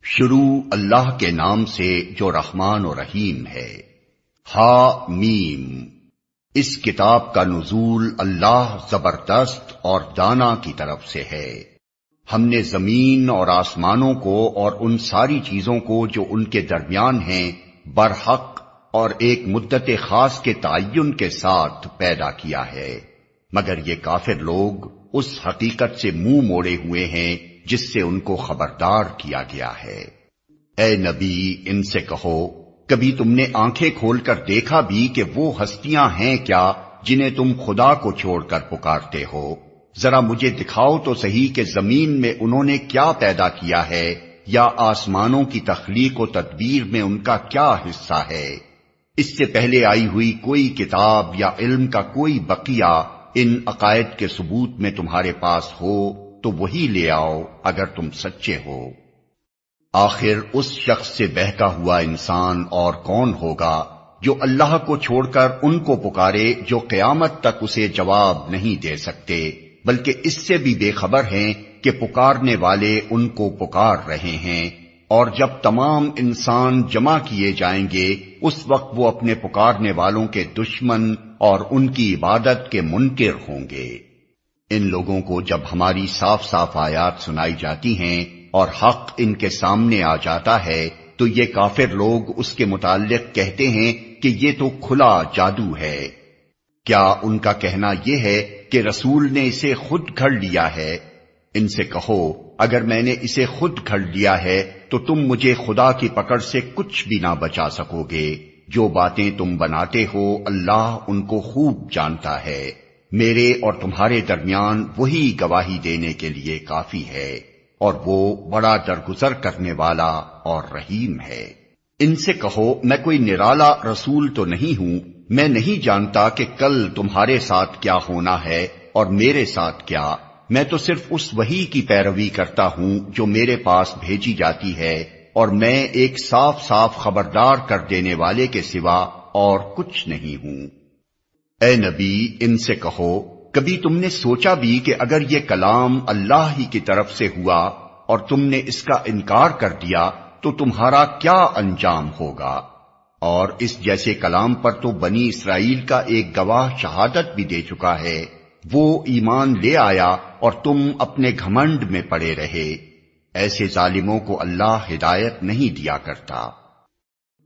شروع اللہ کے نام سے جو رحمان و رحیم ہے۔ ہا میم۔ اس کتاب کا نزول اللہ زبردست اور دانا کی طرف سے ہے۔ ہم نے زمین اور آسمانوں کو اور ان ساری چیزوں کو جو ان کے درمیان ہیں برحق اور ایک مدت خاص کے تعین کے ساتھ پیدا کیا ہے، مگر یہ کافر لوگ اس حقیقت سے منہ موڑے ہوئے ہیں جس سے ان کو خبردار کیا گیا ہے۔ اے نبی، ان سے کہو، کبھی تم نے آنکھیں کھول کر دیکھا بھی کہ وہ ہستیاں ہیں کیا جنہیں تم خدا کو چھوڑ کر پکارتے ہو؟ ذرا مجھے دکھاؤ تو صحیح کہ زمین میں انہوں نے کیا پیدا کیا ہے، یا آسمانوں کی تخلیق و تدبیر میں ان کا کیا حصہ ہے۔ اس سے پہلے آئی ہوئی کوئی کتاب یا علم کا کوئی بقیہ ان عقائد کے ثبوت میں تمہارے پاس ہو تو وہی لے آؤ اگر تم سچے ہو۔ آخر اس شخص سے بہکا ہوا انسان اور کون ہوگا جو اللہ کو چھوڑ کر ان کو پکارے جو قیامت تک اسے جواب نہیں دے سکتے، بلکہ اس سے بھی بے خبر ہیں کہ پکارنے والے ان کو پکار رہے ہیں، اور جب تمام انسان جمع کیے جائیں گے اس وقت وہ اپنے پکارنے والوں کے دشمن اور ان کی عبادت کے منکر ہوں گے۔ ان لوگوں کو جب ہماری صاف صاف آیات سنائی جاتی ہیں اور حق ان کے سامنے آ جاتا ہے تو یہ کافر لوگ اس کے متعلق کہتے ہیں کہ یہ تو کھلا جادو ہے۔ کیا ان کا کہنا یہ ہے کہ رسول نے اسے خود گھڑ لیا ہے؟ ان سے کہو، اگر میں نے اسے خود گھڑ لیا ہے تو تم مجھے خدا کی پکڑ سے کچھ بھی نہ بچا سکو گے۔ جو باتیں تم بناتے ہو اللہ ان کو خوب جانتا ہے۔ میرے اور تمہارے درمیان وہی گواہی دینے کے لیے کافی ہے، اور وہ بڑا درگزر کرنے والا اور رحیم ہے۔ ان سے کہو، میں کوئی نرالا رسول تو نہیں ہوں، میں نہیں جانتا کہ کل تمہارے ساتھ کیا ہونا ہے اور میرے ساتھ کیا۔ میں تو صرف اس وحی کی پیروی کرتا ہوں جو میرے پاس بھیجی جاتی ہے، اور میں ایک صاف صاف خبردار کر دینے والے کے سوا اور کچھ نہیں ہوں۔ اے نبی، ان سے کہو، کبھی تم نے سوچا بھی کہ اگر یہ کلام اللہ ہی کی طرف سے ہوا اور تم نے اس کا انکار کر دیا تو تمہارا کیا انجام ہوگا؟ اور اس جیسے کلام پر تو بنی اسرائیل کا ایک گواہ شہادت بھی دے چکا ہے، وہ ایمان لے آیا اور تم اپنے گھمنڈ میں پڑے رہے۔ ایسے ظالموں کو اللہ ہدایت نہیں دیا کرتا۔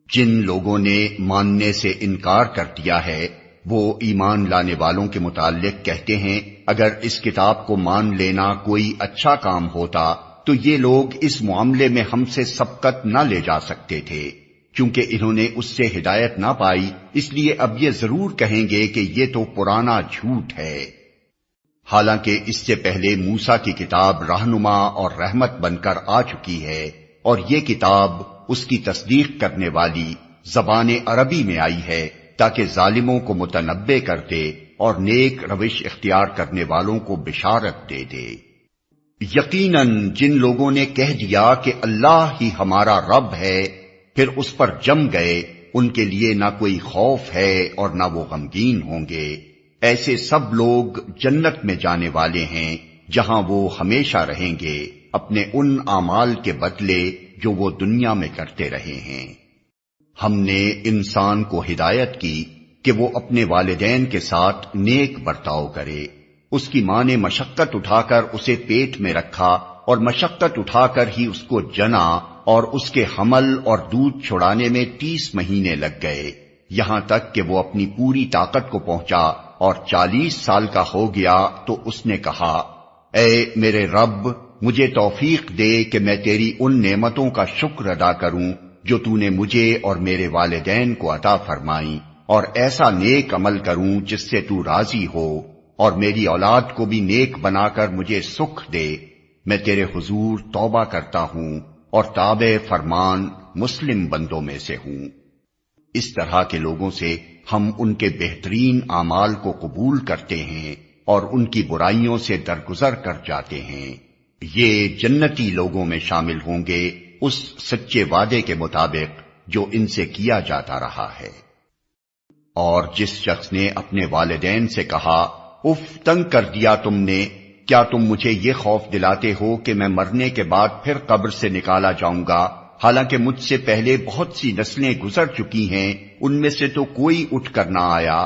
جن لوگوں نے ماننے سے انکار کر دیا ہے وہ ایمان لانے والوں کے متعلق کہتے ہیں، اگر اس کتاب کو مان لینا کوئی اچھا کام ہوتا تو یہ لوگ اس معاملے میں ہم سے سبقت نہ لے جا سکتے تھے۔ چونکہ انہوں نے اس سے ہدایت نہ پائی، اس لیے اب یہ ضرور کہیں گے کہ یہ تو پرانا جھوٹ ہے۔ حالانکہ اس سے پہلے موسیٰ کی کتاب رہنما اور رحمت بن کر آ چکی ہے، اور یہ کتاب اس کی تصدیق کرنے والی زبان عربی میں آئی ہے تاکہ ظالموں کو متنبہ کر دے اور نیک روش اختیار کرنے والوں کو بشارت دے دے۔ یقیناً جن لوگوں نے کہہ دیا کہ اللہ ہی ہمارا رب ہے پھر اس پر جم گئے، ان کے لیے نہ کوئی خوف ہے اور نہ وہ غمگین ہوں گے۔ ایسے سب لوگ جنت میں جانے والے ہیں جہاں وہ ہمیشہ رہیں گے اپنے ان اعمال کے بدلے جو وہ دنیا میں کرتے رہے ہیں۔ ہم نے انسان کو ہدایت کی کہ وہ اپنے والدین کے ساتھ نیک برتاؤ کرے۔ اس کی ماں نے مشقت اٹھا کر اسے پیٹ میں رکھا اور مشقت اٹھا کر ہی اس کو جنا، اور اس کے حمل اور دودھ چھڑانے میں 30 مہینے لگ گئے، یہاں تک کہ وہ اپنی پوری طاقت کو پہنچا اور 40 سال کا ہو گیا تو اس نے کہا، اے میرے رب، مجھے توفیق دے کہ میں تیری ان نعمتوں کا شکر ادا کروں جو تو نے مجھے اور میرے والدین کو عطا فرمائی، اور ایسا نیک عمل کروں جس سے تو راضی ہو، اور میری اولاد کو بھی نیک بنا کر مجھے سکھ دے۔ میں تیرے حضور توبہ کرتا ہوں اور تابع فرمان مسلم بندوں میں سے ہوں۔ اس طرح کے لوگوں سے ہم ان کے بہترین اعمال کو قبول کرتے ہیں اور ان کی برائیوں سے درگزر کر جاتے ہیں۔ یہ جنتی لوگوں میں شامل ہوں گے اس سچے وعدے کے مطابق جو ان سے کیا جاتا رہا ہے۔ اور جس شخص نے اپنے والدین سے کہا، اف تنگ کر دیا تم نے، کیا تم مجھے یہ خوف دلاتے ہو کہ میں مرنے کے بعد پھر قبر سے نکالا جاؤں گا، حالانکہ مجھ سے پہلے بہت سی نسلیں گزر چکی ہیں، ان میں سے تو کوئی اٹھ کر نہ آیا؟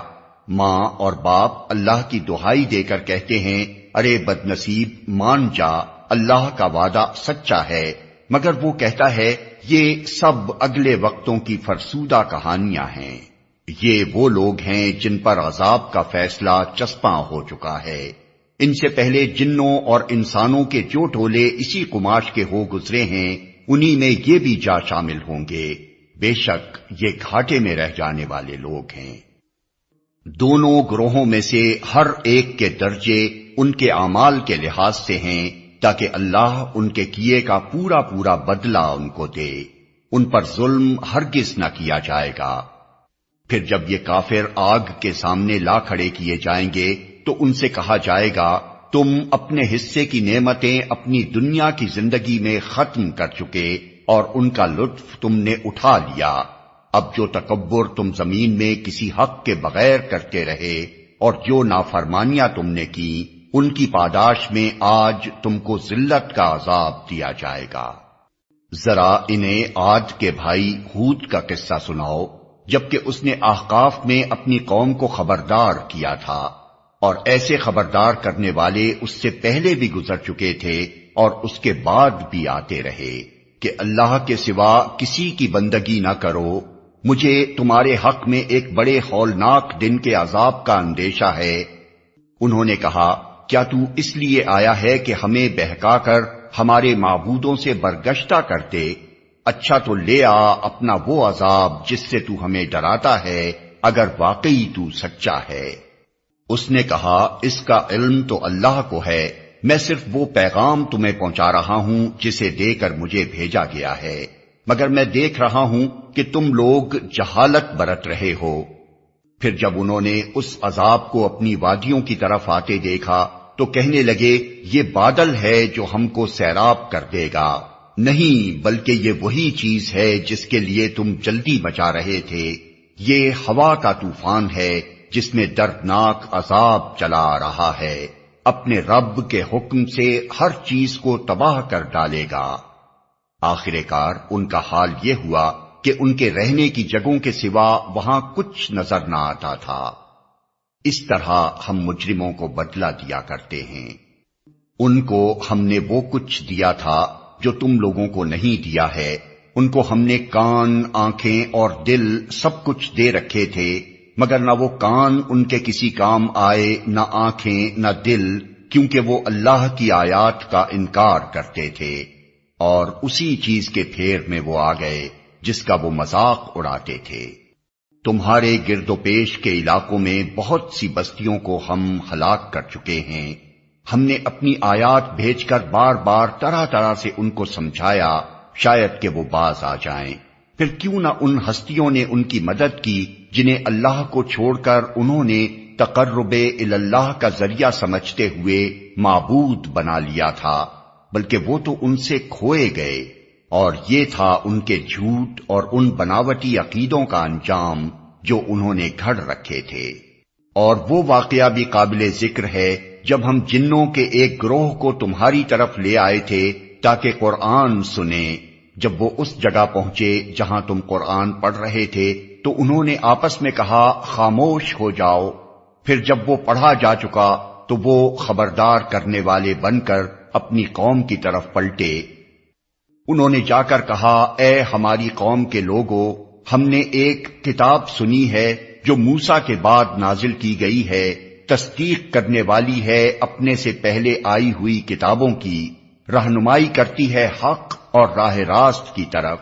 ماں اور باپ اللہ کی دہائی دے کر کہتے ہیں، ارے بد نصیب، مان جا، اللہ کا وعدہ سچا ہے، مگر وہ کہتا ہے یہ سب اگلے وقتوں کی فرسودہ کہانیاں ہیں۔ یہ وہ لوگ ہیں جن پر عذاب کا فیصلہ چسپاں ہو چکا ہے۔ ان سے پہلے جنوں اور انسانوں کے جو ٹولے اسی قماش کے ہو گزرے ہیں، انہی میں یہ بھی جا شامل ہوں گے، بے شک یہ گھاٹے میں رہ جانے والے لوگ ہیں۔ دونوں گروہوں میں سے ہر ایک کے درجے ان کے اعمال کے لحاظ سے ہیں، تاکہ اللہ ان کے کیے کا پورا پورا بدلہ ان کو دے، ان پر ظلم ہرگز نہ کیا جائے گا۔ پھر جب یہ کافر آگ کے سامنے لا کھڑے کیے جائیں گے تو ان سے کہا جائے گا، تم اپنے حصے کی نعمتیں اپنی دنیا کی زندگی میں ختم کر چکے اور ان کا لطف تم نے اٹھا لیا، اب جو تکبر تم زمین میں کسی حق کے بغیر کرتے رہے اور جو نافرمانیاں تم نے کی، ان کی پاداش میں آج تم کو ذلت کا عذاب دیا جائے گا۔ ذرا انہیں عاد کے بھائی ہود کا قصہ سناؤ، جبکہ اس نے احقاف میں اپنی قوم کو خبردار کیا تھا، اور ایسے خبردار کرنے والے اس سے پہلے بھی گزر چکے تھے اور اس کے بعد بھی آتے رہے کہ اللہ کے سوا کسی کی بندگی نہ کرو، مجھے تمہارے حق میں ایک بڑے ہولناک دن کے عذاب کا اندیشہ ہے۔ انہوں نے کہا، کیا تو اس لیے آیا ہے کہ ہمیں بہکا کر ہمارے معبودوں سے برگشتہ کرتے؟ اچھا تو لے آ اپنا وہ عذاب جس سے تو ہمیں ڈراتا ہے، اگر واقعی تو سچا ہے۔ اس نے کہا، اس کا علم تو اللہ کو ہے، میں صرف وہ پیغام تمہیں پہنچا رہا ہوں جسے دے کر مجھے بھیجا گیا ہے، مگر میں دیکھ رہا ہوں کہ تم لوگ جہالت برت رہے ہو۔ پھر جب انہوں نے اس عذاب کو اپنی وادیوں کی طرف آتے دیکھا تو کہنے لگے، یہ بادل ہے جو ہم کو سیراب کر دے گا، نہیں بلکہ یہ وہی چیز ہے جس کے لیے تم جلدی مچا رہے تھے، یہ ہوا کا طوفان ہے جس میں دردناک عذاب چلا آ رہا ہے، اپنے رب کے حکم سے ہر چیز کو تباہ کر ڈالے گا۔ آخر کار ان کا حال یہ ہوا کہ ان کے رہنے کی جگہوں کے سوا وہاں کچھ نظر نہ آتا تھا۔ اس طرح ہم مجرموں کو بدلہ دیا کرتے ہیں۔ ان کو ہم نے وہ کچھ دیا تھا جو تم لوگوں کو نہیں دیا ہے، ان کو ہم نے کان، آنکھیں اور دل سب کچھ دے رکھے تھے، مگر نہ وہ کان ان کے کسی کام آئے، نہ آنکھیں، نہ دل، کیونکہ وہ اللہ کی آیات کا انکار کرتے تھے، اور اسی چیز کے پھیر میں وہ آ گئے جس کا وہ مذاق اڑاتے تھے۔ تمہارے گرد و پیش کے علاقوں میں بہت سی بستیوں کو ہم ہلاک کر چکے ہیں، ہم نے اپنی آیات بھیج کر بار بار طرح طرح سے ان کو سمجھایا، شاید کہ وہ باز آ جائیں۔ پھر کیوں نہ ان ہستیوں نے ان کی مدد کی جنہیں اللہ کو چھوڑ کر انہوں نے تقرب اللہ کا ذریعہ سمجھتے ہوئے معبود بنا لیا تھا، بلکہ وہ تو ان سے کھوئے گئے، اور یہ تھا ان کے جھوٹ اور ان بناوٹی عقیدوں کا انجام جو انہوں نے گھڑ رکھے تھے۔ اور وہ واقعہ بھی قابل ذکر ہے جب ہم جنوں کے ایک گروہ کو تمہاری طرف لے آئے تھے تاکہ قرآن سنیں، جب وہ اس جگہ پہنچے جہاں تم قرآن پڑھ رہے تھے تو انہوں نے آپس میں کہا، خاموش ہو جاؤ۔ پھر جب وہ پڑھا جا چکا تو وہ خبردار کرنے والے بن کر اپنی قوم کی طرف پلٹے۔ انہوں نے جا کر کہا، اے ہماری قوم کے لوگو، ہم نے ایک کتاب سنی ہے جو موسیٰ کے بعد نازل کی گئی ہے، تصدیق کرنے والی ہے اپنے سے پہلے آئی ہوئی کتابوں کی، رہنمائی کرتی ہے حق اور راہ راست کی طرف۔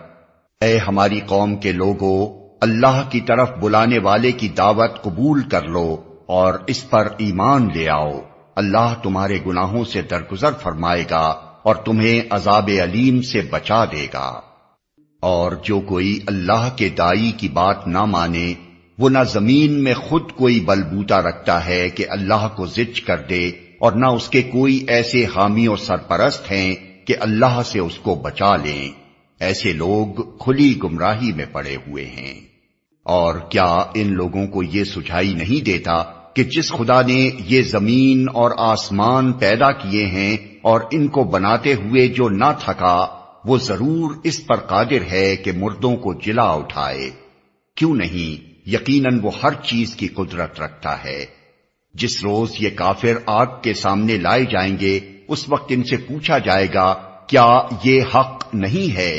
اے ہماری قوم کے لوگو، اللہ کی طرف بلانے والے کی دعوت قبول کر لو اور اس پر ایمان لے آؤ، اللہ تمہارے گناہوں سے درگزر فرمائے گا اور تمہیں عذاب علیم سے بچا دے گا۔ اور جو کوئی اللہ کے داعی کی بات نہ مانے، وہ نہ زمین میں خود کوئی بلبوتا رکھتا ہے کہ اللہ کو زج کر دے، اور نہ اس کے کوئی ایسے حامی و سرپرست ہیں کہ اللہ سے اس کو بچا لیں، ایسے لوگ کھلی گمراہی میں پڑے ہوئے ہیں۔ اور کیا ان لوگوں کو یہ سجھائی نہیں دیتا کہ جس خدا نے یہ زمین اور آسمان پیدا کیے ہیں اور ان کو بناتے ہوئے جو نہ تھکا، وہ ضرور اس پر قادر ہے کہ مردوں کو جلا اٹھائے۔ کیوں نہیں، یقیناً وہ ہر چیز کی قدرت رکھتا ہے۔ جس روز یہ کافر آگ کے سامنے لائے جائیں گے، اس وقت ان سے پوچھا جائے گا کیا یہ حق نہیں ہے؟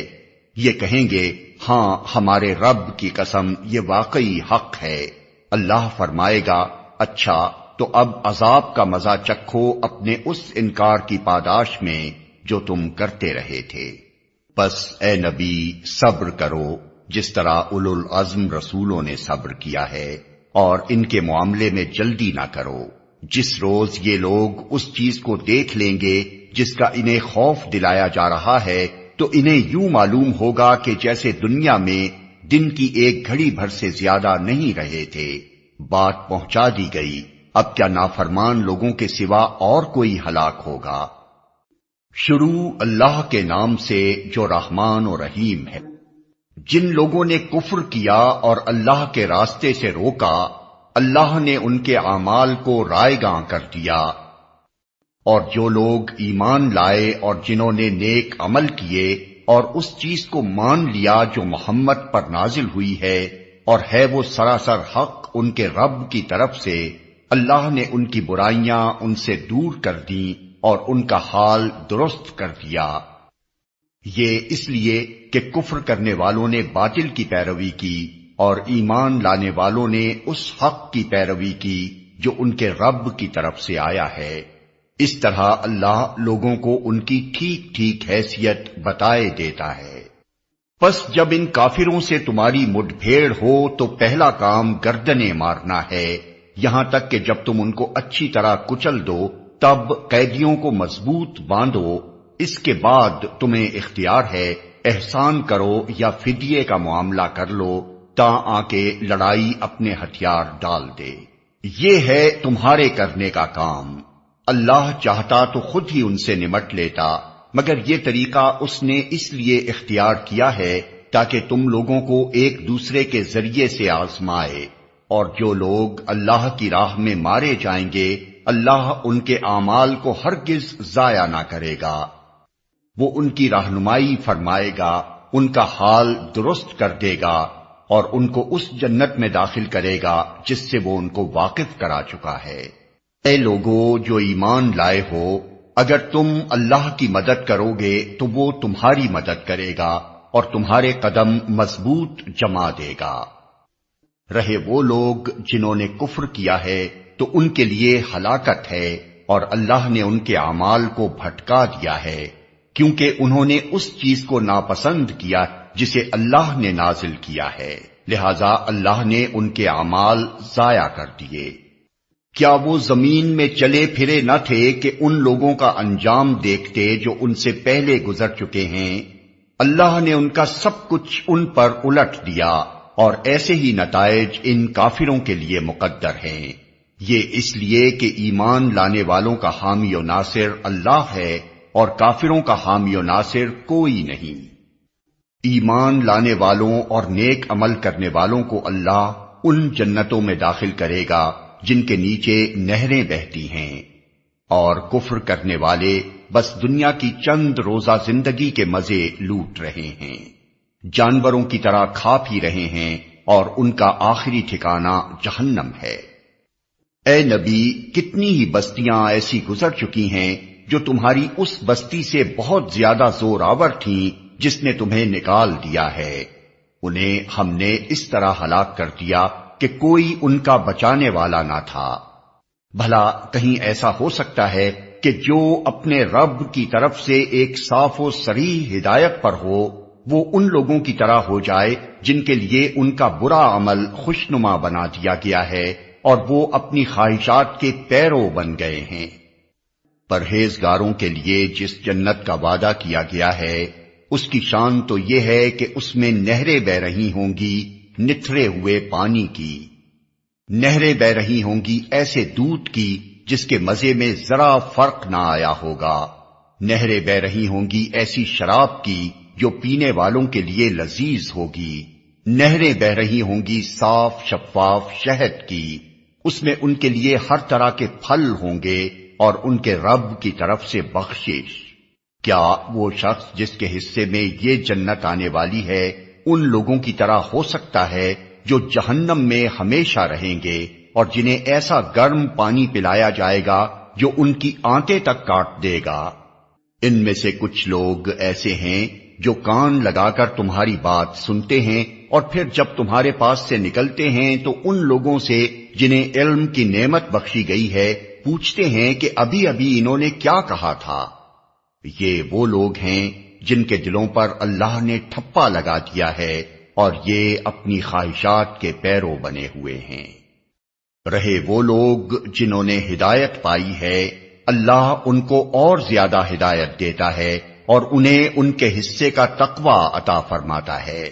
یہ کہیں گے ہاں ہمارے رب کی قسم یہ واقعی حق ہے۔ اللہ فرمائے گا اچھا تو اب عذاب کا مزہ چکھو اپنے اس انکار کی پاداش میں جو تم کرتے رہے تھے۔ بس اے نبی صبر کرو جس طرح اولو العزم رسولوں نے صبر کیا ہے، اور ان کے معاملے میں جلدی نہ کرو۔ جس روز یہ لوگ اس چیز کو دیکھ لیں گے جس کا انہیں خوف دلایا جا رہا ہے، تو انہیں یوں معلوم ہوگا کہ جیسے دنیا میں دن کی ایک گھڑی بھر سے زیادہ نہیں رہے تھے۔ بات پہنچا دی گئی، اب کیا نافرمان لوگوں کے سوا اور کوئی ہلاک ہوگا؟ شروع اللہ کے نام سے جو رحمان و رحیم ہے۔ جن لوگوں نے کفر کیا اور اللہ کے راستے سے روکا، اللہ نے ان کے اعمال کو رائیگاں کر دیا، اور جو لوگ ایمان لائے اور جنہوں نے نیک عمل کیے اور اس چیز کو مان لیا جو محمد پر نازل ہوئی ہے، اور ہے وہ سراسر حق ان کے رب کی طرف سے، اللہ نے ان کی برائیاں ان سے دور کر دیں اور ان کا حال درست کر دیا۔ یہ اس لیے کہ کفر کرنے والوں نے باطل کی پیروی کی اور ایمان لانے والوں نے اس حق کی پیروی کی جو ان کے رب کی طرف سے آیا ہے۔ اس طرح اللہ لوگوں کو ان کی ٹھیک ٹھیک حیثیت بتائے دیتا ہے۔ پس جب ان کافروں سے تمہاری مڈ بھیڑ ہو تو پہلا کام گردنیں مارنا ہے، یہاں تک کہ جب تم ان کو اچھی طرح کچل دو تب قیدیوں کو مضبوط باندھو۔ اس کے بعد تمہیں اختیار ہے احسان کرو یا فدیے کا معاملہ کر لو تا آ کے لڑائی اپنے ہتھیار ڈال دے۔ یہ ہے تمہارے کرنے کا کام۔ اللہ چاہتا تو خود ہی ان سے نمٹ لیتا، مگر یہ طریقہ اس نے اس لیے اختیار کیا ہے تاکہ تم لوگوں کو ایک دوسرے کے ذریعے سے آزمائے، اور جو لوگ اللہ کی راہ میں مارے جائیں گے اللہ ان کے اعمال کو ہرگز ضائع نہ کرے گا۔ وہ ان کی رہنمائی فرمائے گا، ان کا حال درست کر دے گا، اور ان کو اس جنت میں داخل کرے گا جس سے وہ ان کو واقف کرا چکا ہے۔ اے لوگو جو ایمان لائے ہو، اگر تم اللہ کی مدد کرو گے تو وہ تمہاری مدد کرے گا اور تمہارے قدم مضبوط جما دے گا۔ رہے وہ لوگ جنہوں نے کفر کیا ہے تو ان کے لیے ہلاکت ہے، اور اللہ نے ان کے اعمال کو بھٹکا دیا ہے، کیونکہ انہوں نے اس چیز کو ناپسند کیا جسے اللہ نے نازل کیا ہے، لہذا اللہ نے ان کے اعمال ضائع کر دیے۔ کیا وہ زمین میں چلے پھرے نہ تھے کہ ان لوگوں کا انجام دیکھتے جو ان سے پہلے گزر چکے ہیں؟ اللہ نے ان کا سب کچھ ان پر الٹ دیا، اور ایسے ہی نتائج ان کافروں کے لیے مقدر ہیں۔ یہ اس لیے کہ ایمان لانے والوں کا حامی و ناصر اللہ ہے اور کافروں کا حامی و ناصر کوئی نہیں۔ ایمان لانے والوں اور نیک عمل کرنے والوں کو اللہ ان جنتوں میں داخل کرے گا جن کے نیچے نہریں بہتی ہیں، اور کفر کرنے والے بس دنیا کی چند روزہ زندگی کے مزے لوٹ رہے ہیں، جانوروں کی طرح کھا پی رہے ہیں، اور ان کا آخری ٹھکانہ جہنم ہے۔ اے نبی، کتنی ہی بستیاں ایسی گزر چکی ہیں جو تمہاری اس بستی سے بہت زیادہ زور آور تھیں جس نے تمہیں نکال دیا ہے، انہیں ہم نے اس طرح ہلاک کر دیا کہ کوئی ان کا بچانے والا نہ تھا۔ بھلا کہیں ایسا ہو سکتا ہے کہ جو اپنے رب کی طرف سے ایک صاف و صریح ہدایت پر ہو وہ ان لوگوں کی طرح ہو جائے جن کے لیے ان کا برا عمل خوشنما بنا دیا گیا ہے اور وہ اپنی خواہشات کے پیرو بن گئے ہیں؟ پرہیزگاروں کے لیے جس جنت کا وعدہ کیا گیا ہے اس کی شان تو یہ ہے کہ اس میں نہریں بہ رہی ہوں گی نتھرے ہوئے پانی کی، نہریں بہ رہی ہوں گی ایسے دودھ کی جس کے مزے میں ذرا فرق نہ آیا ہوگا، نہریں بہ رہی ہوں گی ایسی شراب کی جو پینے والوں کے لیے لذیذ ہوگی، نہریں بہ رہی ہوں گی صاف شفاف شہد کی، اس میں ان کے لیے ہر طرح کے پھل ہوں گے اور ان کے رب کی طرف سے بخشش۔ کیا وہ شخص جس کے حصے میں یہ جنت آنے والی ہے ان لوگوں کی طرح ہو سکتا ہے جو جہنم میں ہمیشہ رہیں گے اور جنہیں ایسا گرم پانی پلایا جائے گا جو ان کی آنتیں تک کاٹ دے گا؟ ان میں سے کچھ لوگ ایسے ہیں جو کان لگا کر تمہاری بات سنتے ہیں اور پھر جب تمہارے پاس سے نکلتے ہیں تو ان لوگوں سے جنہیں علم کی نعمت بخشی گئی ہے پوچھتے ہیں کہ ابھی ابھی انہوں نے کیا کہا تھا۔ یہ وہ لوگ ہیں جن کے دلوں پر اللہ نے ٹھپا لگا دیا ہے اور یہ اپنی خواہشات کے پیرو بنے ہوئے ہیں۔ رہے وہ لوگ جنہوں نے ہدایت پائی ہے، اللہ ان کو اور زیادہ ہدایت دیتا ہے اور انہیں ان کے حصے کا تقوی عطا فرماتا ہے۔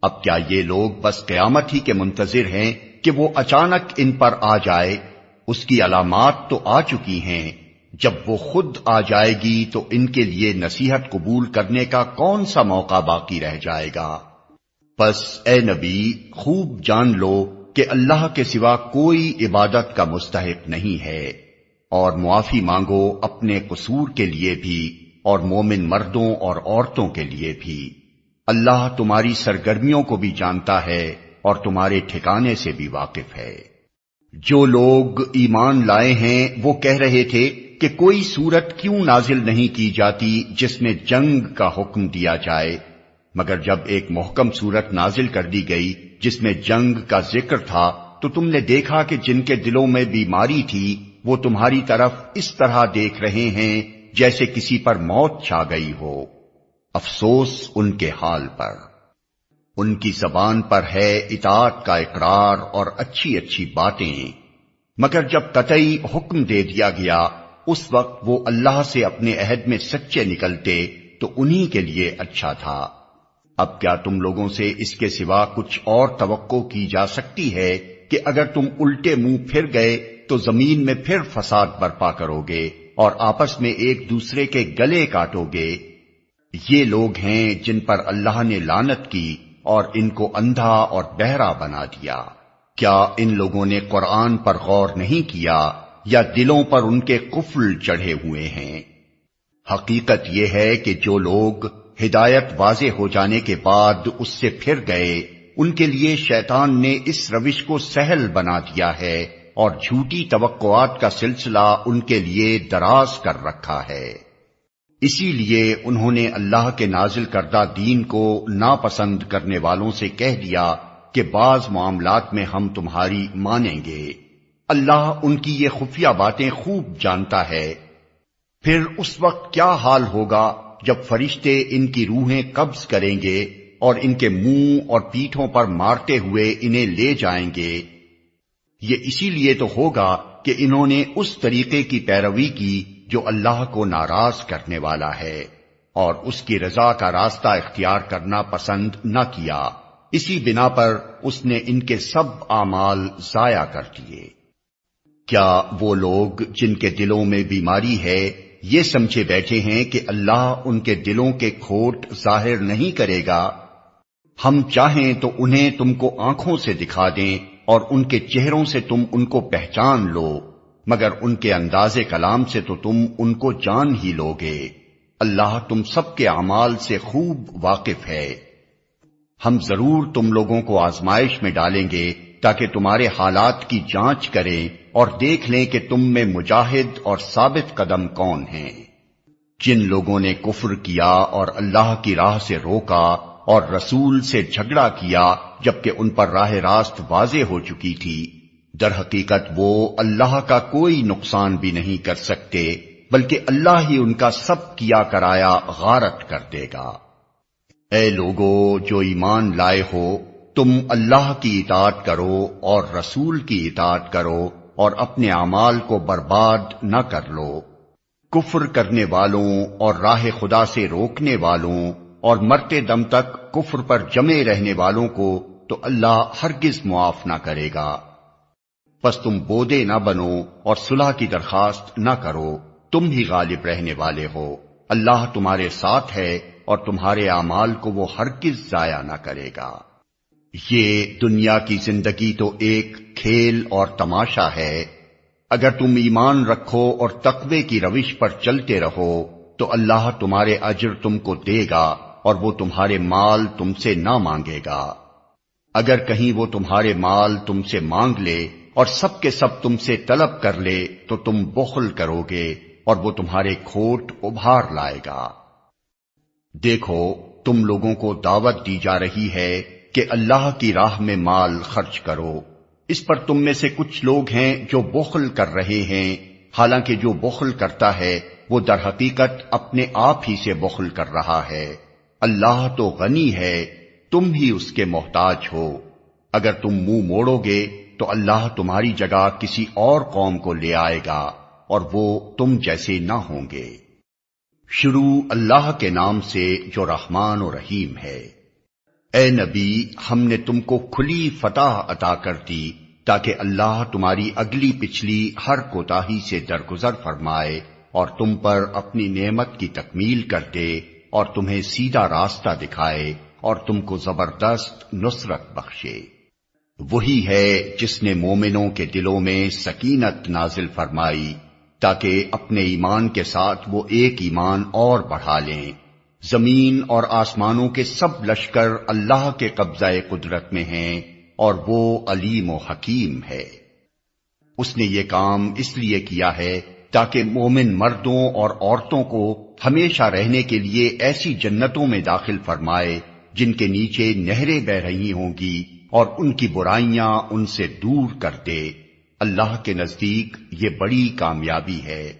اب کیا یہ لوگ بس قیامت ہی کے منتظر ہیں کہ وہ اچانک ان پر آ جائے؟ اس کی علامات تو آ چکی ہیں، جب وہ خود آ جائے گی تو ان کے لیے نصیحت قبول کرنے کا کون سا موقع باقی رہ جائے گا؟ پس اے نبی خوب جان لو کہ اللہ کے سوا کوئی عبادت کا مستحق نہیں ہے، اور معافی مانگو اپنے قصور کے لیے بھی اور مومن مردوں اور عورتوں کے لیے بھی۔ اللہ تمہاری سرگرمیوں کو بھی جانتا ہے اور تمہارے ٹھکانے سے بھی واقف ہے۔ جو لوگ ایمان لائے ہیں وہ کہہ رہے تھے کہ کوئی سورت کیوں نازل نہیں کی جاتی جس میں جنگ کا حکم دیا جائے، مگر جب ایک محکم سورت نازل کر دی گئی جس میں جنگ کا ذکر تھا تو تم نے دیکھا کہ جن کے دلوں میں بیماری تھی وہ تمہاری طرف اس طرح دیکھ رہے ہیں جیسے کسی پر موت چھا گئی ہو۔ افسوس ان کے حال پر، ان کی زبان پر ہے اطاعت کا اقرار اور اچھی اچھی باتیں، مگر جب قطعی حکم دے دیا گیا اس وقت وہ اللہ سے اپنے عہد میں سچے نکلتے تو انہی کے لیے اچھا تھا۔ اب کیا تم لوگوں سے اس کے سوا کچھ اور توقع کی جا سکتی ہے کہ اگر تم الٹے منہ پھر گئے تو زمین میں پھر فساد برپا کرو گے اور آپس میں ایک دوسرے کے گلے کاٹو گے؟ یہ لوگ ہیں جن پر اللہ نے لعنت کی اور ان کو اندھا اور بہرا بنا دیا۔ کیا ان لوگوں نے قرآن پر غور نہیں کیا یا دلوں پر ان کے قفل چڑھے ہوئے ہیں؟ حقیقت یہ ہے کہ جو لوگ ہدایت واضح ہو جانے کے بعد اس سے پھر گئے ان کے لیے شیطان نے اس روش کو سہل بنا دیا ہے اور جھوٹی توقعات کا سلسلہ ان کے لیے دراز کر رکھا ہے۔ اسی لیے انہوں نے اللہ کے نازل کردہ دین کو ناپسند کرنے والوں سے کہہ دیا کہ بعض معاملات میں ہم تمہاری مانیں گے۔ اللہ ان کی یہ خفیہ باتیں خوب جانتا ہے۔ پھر اس وقت کیا حال ہوگا جب فرشتے ان کی روحیں قبض کریں گے اور ان کے منہ اور پیٹھوں پر مارتے ہوئے انہیں لے جائیں گے؟ یہ اسی لیے تو ہوگا کہ انہوں نے اس طریقے کی پیروی کی جو اللہ کو ناراض کرنے والا ہے اور اس کی رضا کا راستہ اختیار کرنا پسند نہ کیا، اسی بنا پر اس نے ان کے سب اعمال ضائع کر دیے۔ کیا وہ لوگ جن کے دلوں میں بیماری ہے یہ سمجھے بیٹھے ہیں کہ اللہ ان کے دلوں کے کھوٹ ظاہر نہیں کرے گا؟ ہم چاہیں تو انہیں تم کو آنکھوں سے دکھا دیں اور ان کے چہروں سے تم ان کو پہچان لو، مگر ان کے انداز کلام سے تو تم ان کو جان ہی لوگے۔ اللہ تم سب کے اعمال سے خوب واقف ہے۔ ہم ضرور تم لوگوں کو آزمائش میں ڈالیں گے تاکہ تمہارے حالات کی جانچ کریں اور دیکھ لیں کہ تم میں مجاہد اور ثابت قدم کون ہیں۔ جن لوگوں نے کفر کیا اور اللہ کی راہ سے روکا اور رسول سے جھگڑا کیا جبکہ ان پر راہ راست واضح ہو چکی تھی، در حقیقت وہ اللہ کا کوئی نقصان بھی نہیں کر سکتے بلکہ اللہ ہی ان کا سب کیا کرایا غارت کر دے گا۔ اے لوگو جو ایمان لائے ہو، تم اللہ کی اطاعت کرو اور رسول کی اطاعت کرو اور اپنے اعمال کو برباد نہ کر لو۔ کفر کرنے والوں اور راہ خدا سے روکنے والوں اور مرتے دم تک کفر پر جمے رہنے والوں کو تو اللہ ہرگز معاف نہ کرے گا۔ پس تم بودے نہ بنو اور صلح کی درخواست نہ کرو، تم ہی غالب رہنے والے ہو۔ اللہ تمہارے ساتھ ہے اور تمہارے اعمال کو وہ ہرگز ضائع نہ کرے گا۔ یہ دنیا کی زندگی تو ایک کھیل اور تماشا ہے، اگر تم ایمان رکھو اور تقوی کی روش پر چلتے رہو تو اللہ تمہارے اجر تم کو دے گا اور وہ تمہارے مال تم سے نہ مانگے گا۔ اگر کہیں وہ تمہارے مال تم سے مانگ لے اور سب کے سب تم سے طلب کر لے تو تم بخل کرو گے اور وہ تمہارے کھوٹ ابھار لائے گا۔ دیکھو، تم لوگوں کو دعوت دی جا رہی ہے کہ اللہ کی راہ میں مال خرچ کرو، اس پر تم میں سے کچھ لوگ ہیں جو بخل کر رہے ہیں، حالانکہ جو بخل کرتا ہے وہ در حقیقت اپنے آپ ہی سے بخل کر رہا ہے۔ اللہ تو غنی ہے، تم ہی اس کے محتاج ہو۔ اگر تم منہ موڑو گے تو اللہ تمہاری جگہ کسی اور قوم کو لے آئے گا اور وہ تم جیسے نہ ہوں گے۔ شروع اللہ کے نام سے جو رحمان و رحیم ہے۔ اے نبی، ہم نے تم کو کھلی فتح عطا کر دی تاکہ اللہ تمہاری اگلی پچھلی ہر کوتاہی سے درگزر فرمائے اور تم پر اپنی نعمت کی تکمیل کر دے اور تمہیں سیدھا راستہ دکھائے اور تم کو زبردست نصرت بخشے۔ وہی ہے جس نے مومنوں کے دلوں میں سکینت نازل فرمائی تاکہ اپنے ایمان کے ساتھ وہ ایک ایمان اور بڑھا لیں۔ زمین اور آسمانوں کے سب لشکر اللہ کے قبضہ قدرت میں ہیں اور وہ علیم و حکیم ہے۔ اس نے یہ کام اس لیے کیا ہے تاکہ مومن مردوں اور عورتوں کو ہمیشہ رہنے کے لیے ایسی جنتوں میں داخل فرمائے جن کے نیچے نہریں بہہ رہی ہوں گی اور ان کی برائیاں ان سے دور کر دے۔ اللہ کے نزدیک یہ بڑی کامیابی ہے۔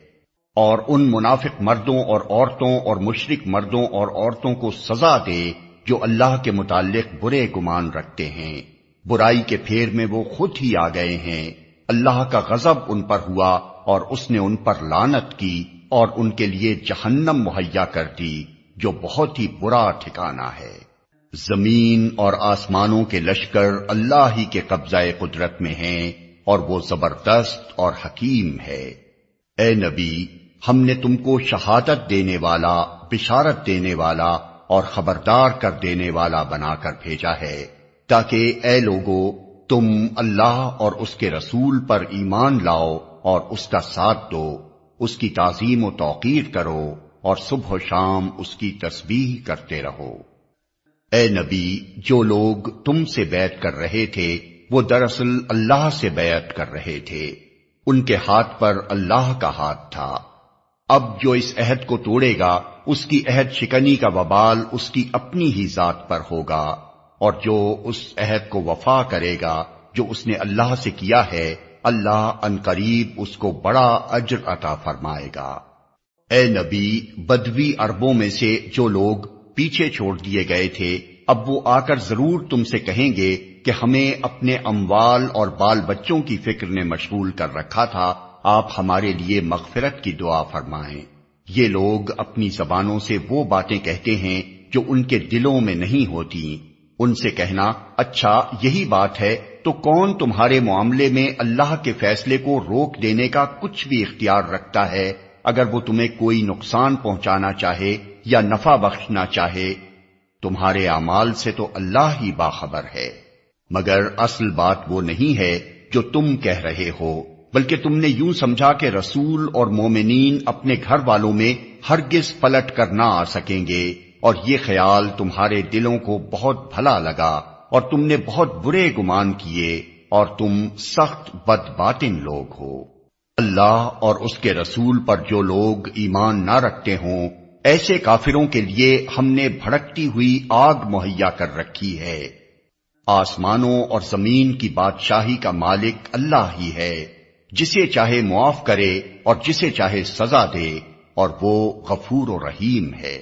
اور ان منافق مردوں اور عورتوں اور مشرک مردوں اور عورتوں کو سزا دے جو اللہ کے متعلق برے گمان رکھتے ہیں۔ برائی کے پھیر میں وہ خود ہی آ گئے ہیں۔ اللہ کا غضب ان پر ہوا اور اس نے ان پر لعنت کی اور ان کے لیے جہنم مہیا کر دی جو بہت ہی برا ٹھکانہ ہے۔ زمین اور آسمانوں کے لشکر اللہ ہی کے قبضہ قدرت میں ہیں اور وہ زبردست اور حکیم ہے۔ اے نبی، ہم نے تم کو شہادت دینے والا، بشارت دینے والا اور خبردار کر دینے والا بنا کر بھیجا ہے تاکہ اے لوگو تم اللہ اور اس کے رسول پر ایمان لاؤ اور اس کا ساتھ دو، اس کی تعظیم و توقیر کرو اور صبح و شام اس کی تسبیح کرتے رہو۔ اے نبی، جو لوگ تم سے بیعت کر رہے تھے وہ دراصل اللہ سے بیعت کر رہے تھے، ان کے ہاتھ پر اللہ کا ہاتھ تھا۔ اب جو اس عہد کو توڑے گا اس کی عہد شکنی کا وبال اس کی اپنی ہی ذات پر ہوگا، اور جو اس عہد کو وفا کرے گا جو اس نے اللہ سے کیا ہے، اللہ عنقریب اس کو بڑا اجر عطا فرمائے گا۔ اے نبی، بدوی عربوں میں سے جو لوگ پیچھے چھوڑ دیے گئے تھے اب وہ آ کر ضرور تم سے کہیں گے کہ ہمیں اپنے اموال اور بال بچوں کی فکر نے مشغول کر رکھا تھا، آپ ہمارے لیے مغفرت کی دعا فرمائیں۔ یہ لوگ اپنی زبانوں سے وہ باتیں کہتے ہیں جو ان کے دلوں میں نہیں ہوتی۔ ان سے کہنا، اچھا یہی بات ہے تو کون تمہارے معاملے میں اللہ کے فیصلے کو روک دینے کا کچھ بھی اختیار رکھتا ہے اگر وہ تمہیں کوئی نقصان پہنچانا چاہے یا نفع بخشنا چاہے؟ تمہارے اعمال سے تو اللہ ہی باخبر ہے، مگر اصل بات وہ نہیں ہے جو تم کہہ رہے ہو، بلکہ تم نے یوں سمجھا کہ رسول اور مومنین اپنے گھر والوں میں ہرگز پلٹ کر نہ آ سکیں گے، اور یہ خیال تمہارے دلوں کو بہت بھلا لگا اور تم نے بہت برے گمان کیے اور تم سخت بد باطن لوگ ہو۔ اللہ اور اس کے رسول پر جو لوگ ایمان نہ رکھتے ہوں ایسے کافروں کے لیے ہم نے بھڑکتی ہوئی آگ مہیا کر رکھی ہے۔ آسمانوں اور زمین کی بادشاہی کا مالک اللہ ہی ہے، جسے چاہے معاف کرے اور جسے چاہے سزا دے، اور وہ غفور و رحیم ہے۔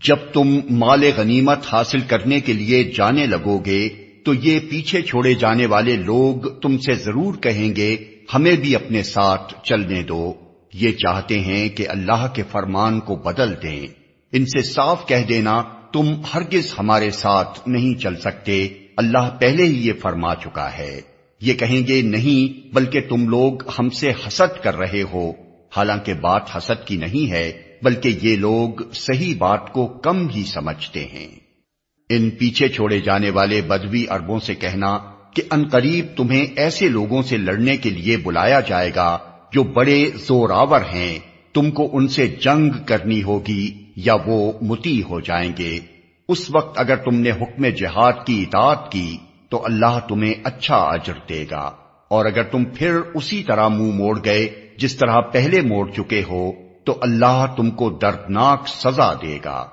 جب تم مال غنیمت حاصل کرنے کے لیے جانے لگو گے تو یہ پیچھے چھوڑے جانے والے لوگ تم سے ضرور کہیں گے ہمیں بھی اپنے ساتھ چلنے دو۔ یہ چاہتے ہیں کہ اللہ کے فرمان کو بدل دیں۔ ان سے صاف کہہ دینا تم ہرگز ہمارے ساتھ نہیں چل سکتے، اللہ پہلے ہی یہ فرما چکا ہے۔ یہ کہیں گے نہیں، بلکہ تم لوگ ہم سے حسد کر رہے ہو، حالانکہ بات حسد کی نہیں ہے، بلکہ یہ لوگ صحیح بات کو کم ہی سمجھتے ہیں۔ ان پیچھے چھوڑے جانے والے بدوی عربوں سے کہنا کہ عنقریب تمہیں ایسے لوگوں سے لڑنے کے لیے بلایا جائے گا جو بڑے زوراور ہیں، تم کو ان سے جنگ کرنی ہوگی یا وہ مطیع ہو جائیں گے۔ اس وقت اگر تم نے حکم جہاد کی اطاعت کی تو اللہ تمہیں اچھا اجر دے گا، اور اگر تم پھر اسی طرح منہ موڑ گئے جس طرح پہلے موڑ چکے ہو تو اللہ تم کو دردناک سزا دے گا۔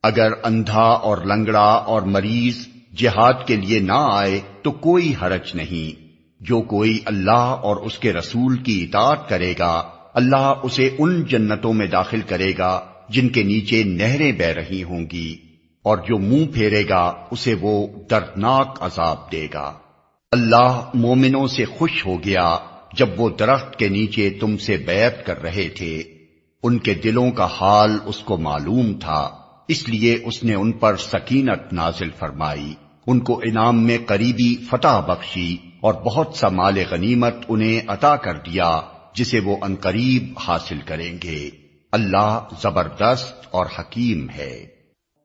اگر اندھا اور لنگڑا اور مریض جہاد کے لیے نہ آئے تو کوئی حرج نہیں۔ جو کوئی اللہ اور اس کے رسول کی اطاعت کرے گا اللہ اسے ان جنتوں میں داخل کرے گا جن کے نیچے نہریں بہ رہی ہوں گی، اور جو منہ پھیرے گا اسے وہ دردناک عذاب دے گا۔ اللہ مومنوں سے خوش ہو گیا جب وہ درخت کے نیچے تم سے بیعت کر رہے تھے۔ ان کے دلوں کا حال اس کو معلوم تھا، اس لیے اس نے ان پر سکینت نازل فرمائی، ان کو انعام میں قریبی فتح بخشی اور بہت سا مال غنیمت انہیں عطا کر دیا جسے وہ عنقریب حاصل کریں گے۔ اللہ زبردست اور حکیم ہے۔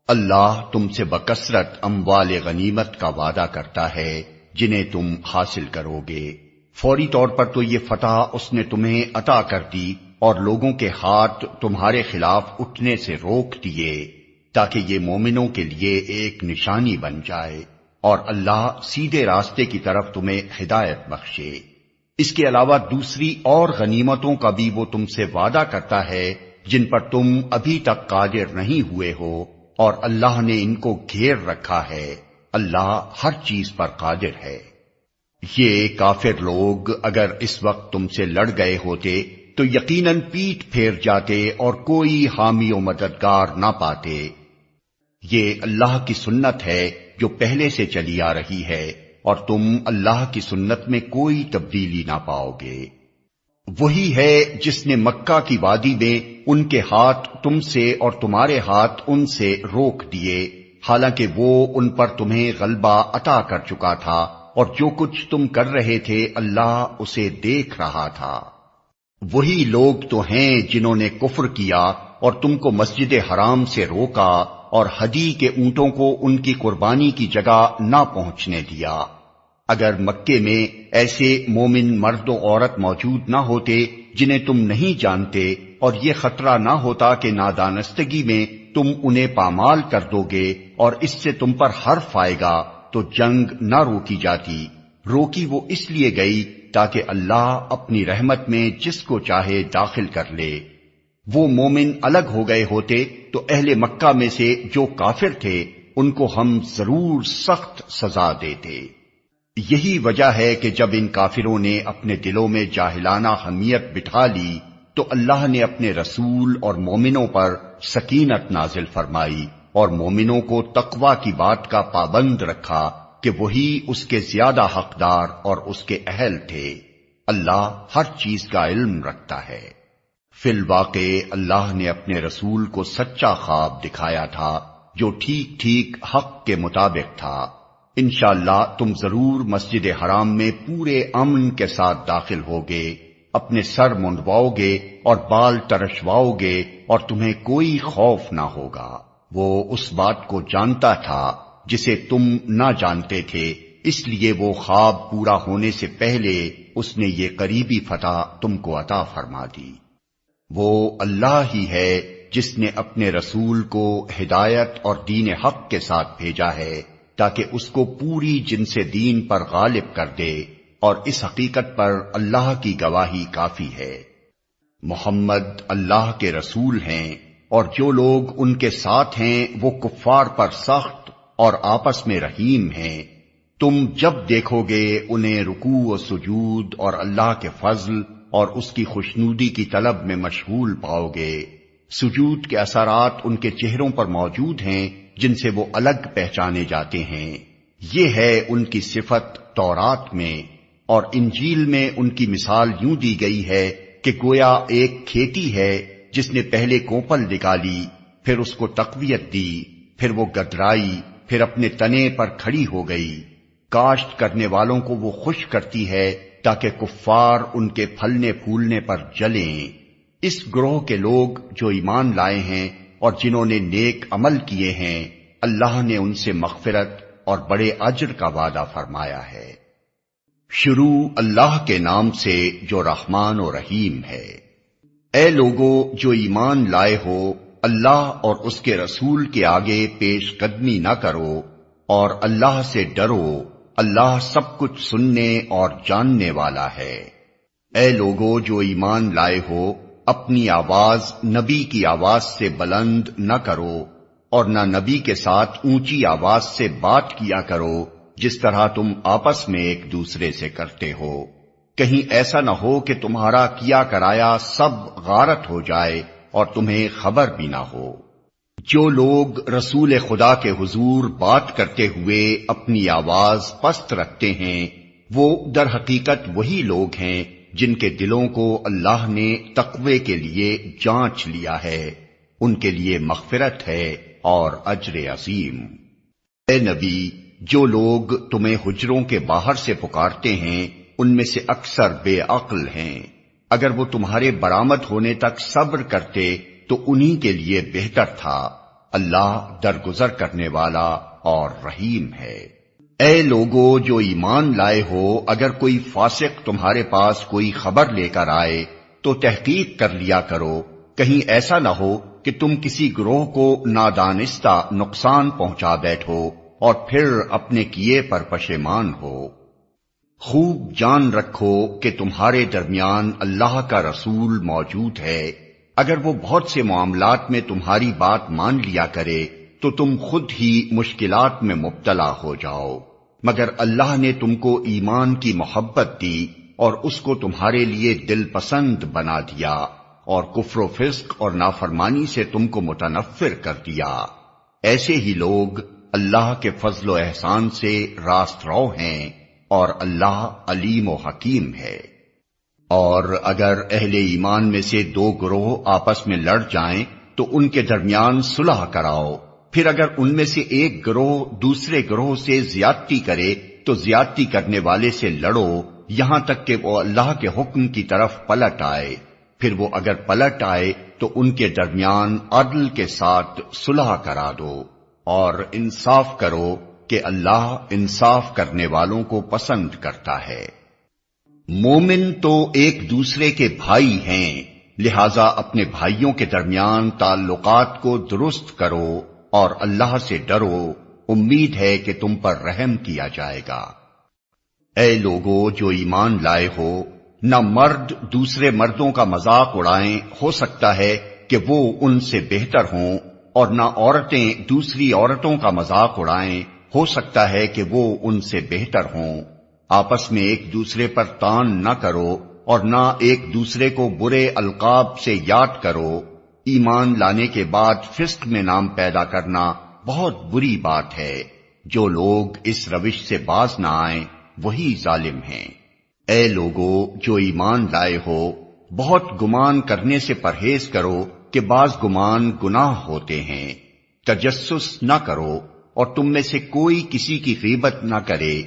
اللہ تم سے بکثرت اموال غنیمت کا وعدہ کرتا ہے جنہیں تم حاصل کرو گے۔ فوری طور پر تو یہ فتح اس نے تمہیں عطا کر دی اور لوگوں کے ہاتھ تمہارے خلاف اٹھنے سے روک دیے تاکہ یہ مومنوں کے لیے ایک نشانی بن جائے اور اللہ سیدھے راستے کی طرف تمہیں ہدایت بخشے۔ اس کے علاوہ دوسری اور غنیمتوں کا بھی وہ تم سے وعدہ کرتا ہے جن پر تم ابھی تک قادر نہیں ہوئے ہو، اور اللہ نے ان کو گھیر رکھا ہے۔ اللہ ہر چیز پر قادر ہے۔ یہ کافر لوگ اگر اس وقت تم سے لڑ گئے ہوتے تو یقیناً پیٹھ پھیر جاتے اور کوئی حامی و مددگار نہ پاتے۔ یہ اللہ کی سنت ہے جو پہلے سے چلی آ رہی ہے، اور تم اللہ کی سنت میں کوئی تبدیلی نہ پاؤ گے۔ وہی ہے جس نے مکہ کی وادی میں ان کے ہاتھ تم سے اور تمہارے ہاتھ ان سے روک دیے، حالانکہ وہ ان پر تمہیں غلبہ عطا کر چکا تھا، اور جو کچھ تم کر رہے تھے اللہ اسے دیکھ رہا تھا۔ وہی لوگ تو ہیں جنہوں نے کفر کیا اور تم کو مسجد حرام سے روکا اور ہدی کے اونٹوں کو ان کی قربانی کی جگہ نہ پہنچنے دیا۔ اگر مکے میں ایسے مومن مرد و عورت موجود نہ ہوتے جنہیں تم نہیں جانتے، اور یہ خطرہ نہ ہوتا کہ نادانستگی میں تم انہیں پامال کر دو گے اور اس سے تم پر حرف آئے گا، تو جنگ نہ روکی جاتی۔ روکی وہ اس لیے گئی تاکہ اللہ اپنی رحمت میں جس کو چاہے داخل کر لے۔ وہ مومن الگ ہو گئے ہوتے تو اہل مکہ میں سے جو کافر تھے ان کو ہم ضرور سخت سزا دیتے۔ یہی وجہ ہے کہ جب ان کافروں نے اپنے دلوں میں جاہلانہ حمیت بٹھا لی تو اللہ نے اپنے رسول اور مومنوں پر سکینت نازل فرمائی اور مومنوں کو تقوی کی بات کا پابند رکھا کہ وہی اس کے زیادہ حقدار اور اس کے اہل تھے۔ اللہ ہر چیز کا علم رکھتا ہے۔ فی الواقع اللہ نے اپنے رسول کو سچا خواب دکھایا تھا جو ٹھیک ٹھیک حق کے مطابق تھا۔ انشاءاللہ تم ضرور مسجد حرام میں پورے امن کے ساتھ داخل ہوگے، اپنے سر منڈواؤ گے اور بال ترشواؤ گے اور تمہیں کوئی خوف نہ ہوگا۔ وہ اس بات کو جانتا تھا جسے تم نہ جانتے تھے، اس لیے وہ خواب پورا ہونے سے پہلے اس نے یہ قریبی فتح تم کو عطا فرما دی۔ وہ اللہ ہی ہے جس نے اپنے رسول کو ہدایت اور دین حق کے ساتھ بھیجا ہے تاکہ اس کو پوری جنس دین پر غالب کر دے، اور اس حقیقت پر اللہ کی گواہی کافی ہے۔ محمد اللہ کے رسول ہیں، اور جو لوگ ان کے ساتھ ہیں وہ کفار پر سخت اور آپس میں رحیم ہیں۔ تم جب دیکھو گے انہیں رکوع و سجود اور اللہ کے فضل اور اس کی خوشنودی کی طلب میں مشغول پاؤ گے۔ سجود کے اثرات ان کے چہروں پر موجود ہیں جن سے وہ الگ پہچانے جاتے ہیں۔ یہ ہے ان کی صفت تورات میں، اور انجیل میں ان کی مثال یوں دی گئی ہے کہ گویا ایک کھیتی ہے جس نے پہلے کوپل نکالی، پھر اس کو تقویت دی، پھر وہ گدرائی، پھر اپنے تنے پر کھڑی ہو گئی۔ کاشت کرنے والوں کو وہ خوش کرتی ہے تاکہ کفار ان کے پھلنے پھولنے پر جلیں۔ اس گروہ کے لوگ جو ایمان لائے ہیں اور جنہوں نے نیک عمل کیے ہیں، اللہ نے ان سے مغفرت اور بڑے اجر کا وعدہ فرمایا ہے۔ شروع اللہ کے نام سے جو رحمان و رحیم ہے۔ اے لوگو جو ایمان لائے ہو، اللہ اور اس کے رسول کے آگے پیش قدمی نہ کرو اور اللہ سے ڈرو، اللہ سب کچھ سننے اور جاننے والا ہے۔ اے لوگو جو ایمان لائے ہو، اپنی آواز نبی کی آواز سے بلند نہ کرو اور نہ نبی کے ساتھ اونچی آواز سے بات کیا کرو جس طرح تم آپس میں ایک دوسرے سے کرتے ہو، کہیں ایسا نہ ہو کہ تمہارا کیا کرایا سب غارت ہو جائے اور تمہیں خبر بھی نہ ہو۔ جو لوگ رسول خدا کے حضور بات کرتے ہوئے اپنی آواز پست رکھتے ہیں، وہ در حقیقت وہی لوگ ہیں جن کے دلوں کو اللہ نے تقوی کے لیے جانچ لیا ہے، ان کے لیے مغفرت ہے اور اجر عظیم۔ اے نبی، جو لوگ تمہیں حجروں کے باہر سے پکارتے ہیں ان میں سے اکثر بے عقل ہیں، اگر وہ تمہارے برآمد ہونے تک صبر کرتے تو انہی کے لیے بہتر تھا، اللہ درگزر کرنے والا اور رحیم ہے۔ اے لوگو جو ایمان لائے ہو، اگر کوئی فاسق تمہارے پاس کوئی خبر لے کر آئے تو تحقیق کر لیا کرو، کہیں ایسا نہ ہو کہ تم کسی گروہ کو نادانستہ نقصان پہنچا بیٹھو اور پھر اپنے کیے پر پشیمان ہو۔ خوب جان رکھو کہ تمہارے درمیان اللہ کا رسول موجود ہے، اگر وہ بہت سے معاملات میں تمہاری بات مان لیا کرے تو تم خود ہی مشکلات میں مبتلا ہو جاؤ، مگر اللہ نے تم کو ایمان کی محبت دی اور اس کو تمہارے لیے دل پسند بنا دیا اور کفر و فسق اور نافرمانی سے تم کو متنفر کر دیا۔ ایسے ہی لوگ اللہ کے فضل و احسان سے راست رو ہیں اور اللہ علیم و حکیم ہے۔ اور اگر اہل ایمان میں سے دو گروہ آپس میں لڑ جائیں تو ان کے درمیان صلح کراؤ، پھر اگر ان میں سے ایک گروہ دوسرے گروہ سے زیادتی کرے تو زیادتی کرنے والے سے لڑو یہاں تک کہ وہ اللہ کے حکم کی طرف پلٹ آئے، پھر وہ اگر پلٹ آئے تو ان کے درمیان عدل کے ساتھ صلح کرا دو اور انصاف کرو کہ اللہ انصاف کرنے والوں کو پسند کرتا ہے۔ مومن تو ایک دوسرے کے بھائی ہیں، لہذا اپنے بھائیوں کے درمیان تعلقات کو درست کرو اور اللہ سے ڈرو، امید ہے کہ تم پر رحم کیا جائے گا۔ اے لوگو جو ایمان لائے ہو، نہ مرد دوسرے مردوں کا مذاق اڑائیں، ہو سکتا ہے کہ وہ ان سے بہتر ہوں، اور نہ عورتیں دوسری عورتوں کا مذاق اڑائیں، ہو سکتا ہے کہ وہ ان سے بہتر ہوں۔ آپس میں ایک دوسرے پر تان نہ کرو اور نہ ایک دوسرے کو برے القاب سے یاد کرو۔ ایمان لانے کے بعد فسق میں نام پیدا کرنا بہت بری بات ہے۔ جو لوگ اس روش سے باز نہ آئیں وہی ظالم ہیں۔ اے لوگو جو ایمان لائے ہو، بہت گمان کرنے سے پرہیز کرو کہ بعض گمان گناہ ہوتے ہیں۔ تجسس نہ کرو اور تم میں سے کوئی کسی کی غیبت نہ کرے۔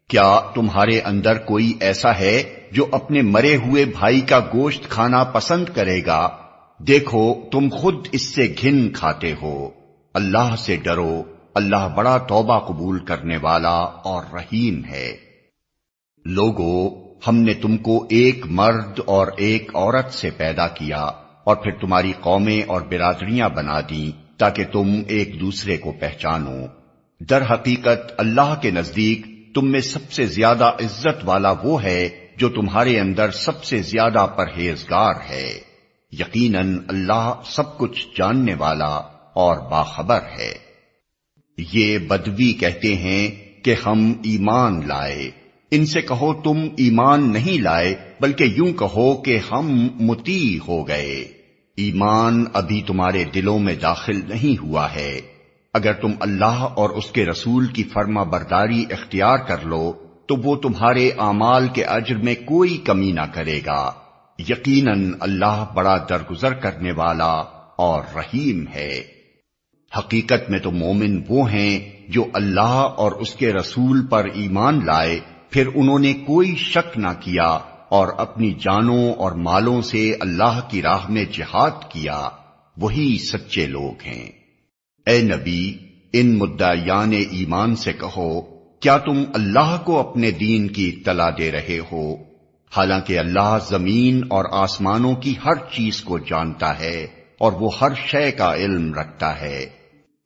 کیا تمہارے اندر کوئی ایسا ہے جو اپنے مرے ہوئے بھائی کا گوشت کھانا پسند کرے گا؟ دیکھو تم خود اس سے گھن کھاتے ہو۔ اللہ سے ڈرو، اللہ بڑا توبہ قبول کرنے والا اور رحیم ہے۔ لوگو ہم نے تم کو ایک مرد اور ایک عورت سے پیدا کیا اور پھر تمہاری قومیں اور برادریاں بنا دیں تاکہ تم ایک دوسرے کو پہچانو۔ در حقیقت اللہ کے نزدیک تم میں سب سے زیادہ عزت والا وہ ہے جو تمہارے اندر سب سے زیادہ پرہیزگار ہے۔ یقیناً اللہ سب کچھ جاننے والا اور باخبر ہے۔ یہ بدوی کہتے ہیں کہ ہم ایمان لائے، ان سے کہو تم ایمان نہیں لائے بلکہ یوں کہو کہ ہم مطیع ہو گئے۔ ایمان ابھی تمہارے دلوں میں داخل نہیں ہوا ہے۔ اگر تم اللہ اور اس کے رسول کی فرما برداری اختیار کر لو تو وہ تمہارے اعمال کے اجر میں کوئی کمی نہ کرے گا۔ یقیناً اللہ بڑا درگزر کرنے والا اور رحیم ہے۔ حقیقت میں تو مومن وہ ہیں جو اللہ اور اس کے رسول پر ایمان لائے، پھر انہوں نے کوئی شک نہ کیا اور اپنی جانوں اور مالوں سے اللہ کی راہ میں جہاد کیا، وہی سچے لوگ ہیں۔ اے نبی، ان مدعیان ایمان سے کہو، کیا تم اللہ کو اپنے دین کی اطلاع دے رہے ہو، حالانکہ اللہ زمین اور آسمانوں کی ہر چیز کو جانتا ہے اور وہ ہر شے کا علم رکھتا ہے۔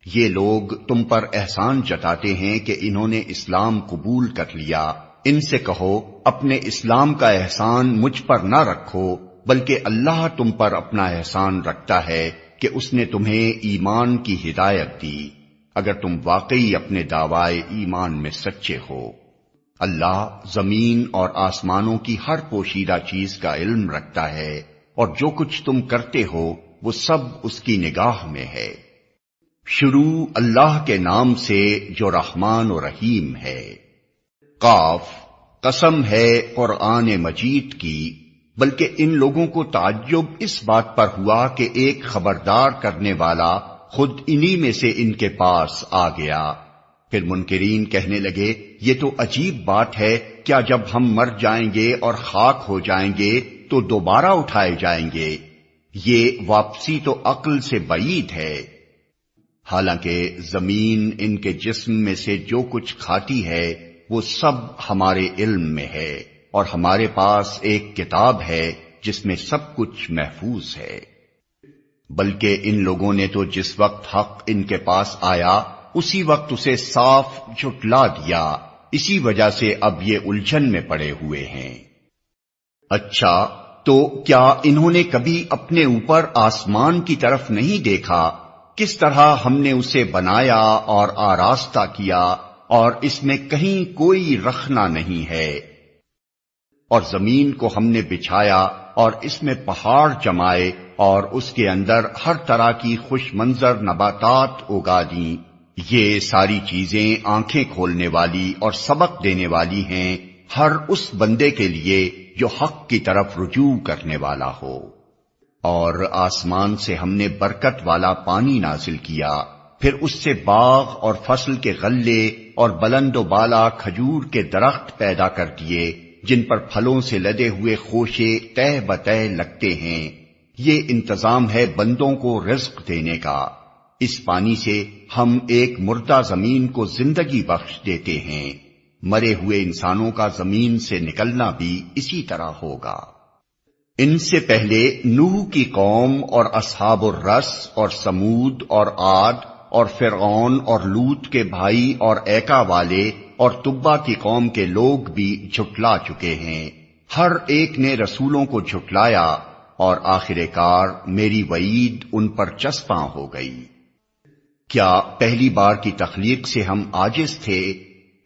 یہ لوگ تم پر احسان جتاتے ہیں کہ انہوں نے اسلام قبول کر لیا۔ ان سے کہو، اپنے اسلام کا احسان مجھ پر نہ رکھو، بلکہ اللہ تم پر اپنا احسان رکھتا ہے کہ اس نے تمہیں ایمان کی ہدایت دی، اگر تم واقعی اپنے دعوائے ایمان میں سچے ہو۔ اللہ زمین اور آسمانوں کی ہر پوشیدہ چیز کا علم رکھتا ہے، اور جو کچھ تم کرتے ہو وہ سب اس کی نگاہ میں ہے۔ شروع اللہ کے نام سے جو رحمان و رحیم ہے۔ قاف، قسم ہے قرآن مجید کی، بلکہ ان لوگوں کو تعجب اس بات پر ہوا کہ ایک خبردار کرنے والا خود انہی میں سے ان کے پاس آ گیا۔ پھر منکرین کہنے لگے، یہ تو عجیب بات ہے، کیا جب ہم مر جائیں گے اور خاک ہو جائیں گے تو دوبارہ اٹھائے جائیں گے؟ یہ واپسی تو عقل سے بعید ہے۔ حالانکہ زمین ان کے جسم میں سے جو کچھ کھاتی ہے وہ سب ہمارے علم میں ہے، اور ہمارے پاس ایک کتاب ہے جس میں سب کچھ محفوظ ہے۔ بلکہ ان لوگوں نے تو جس وقت حق ان کے پاس آیا اسی وقت اسے صاف جھٹلا دیا، اسی وجہ سے اب یہ الجھن میں پڑے ہوئے ہیں۔ اچھا، تو کیا انہوں نے کبھی اپنے اوپر آسمان کی طرف نہیں دیکھا، کس طرح ہم نے اسے بنایا اور آراستہ کیا، اور اس میں کہیں کوئی رخنہ نہیں ہے؟ اور زمین کو ہم نے بچھایا اور اس میں پہاڑ جمائے اور اس کے اندر ہر طرح کی خوش منظر نباتات اگا دیں۔ یہ ساری چیزیں آنکھیں کھولنے والی اور سبق دینے والی ہیں ہر اس بندے کے لیے جو حق کی طرف رجوع کرنے والا ہو۔ اور آسمان سے ہم نے برکت والا پانی نازل کیا، پھر اس سے باغ اور فصل کے غلے اور بلند و بالا کھجور کے درخت پیدا کر دیے، جن پر پھلوں سے لدے ہوئے خوشے تہ بتہ لگتے ہیں۔ یہ انتظام ہے بندوں کو رزق دینے کا۔ اس پانی سے ہم ایک مردہ زمین کو زندگی بخش دیتے ہیں، مرے ہوئے انسانوں کا زمین سے نکلنا بھی اسی طرح ہوگا۔ ان سے پہلے نوح کی قوم اور اصحاب الرس اور سمود اور عاد اور فرعون اور لوط کے بھائی اور ایکا والے اور تبا کی قوم کے لوگ بھی جھٹلا چکے ہیں۔ ہر ایک نے رسولوں کو جھٹلایا، اور آخر کار میری وعید ان پر چسپاں ہو گئی۔ کیا پہلی بار کی تخلیق سے ہم عاجز تھے؟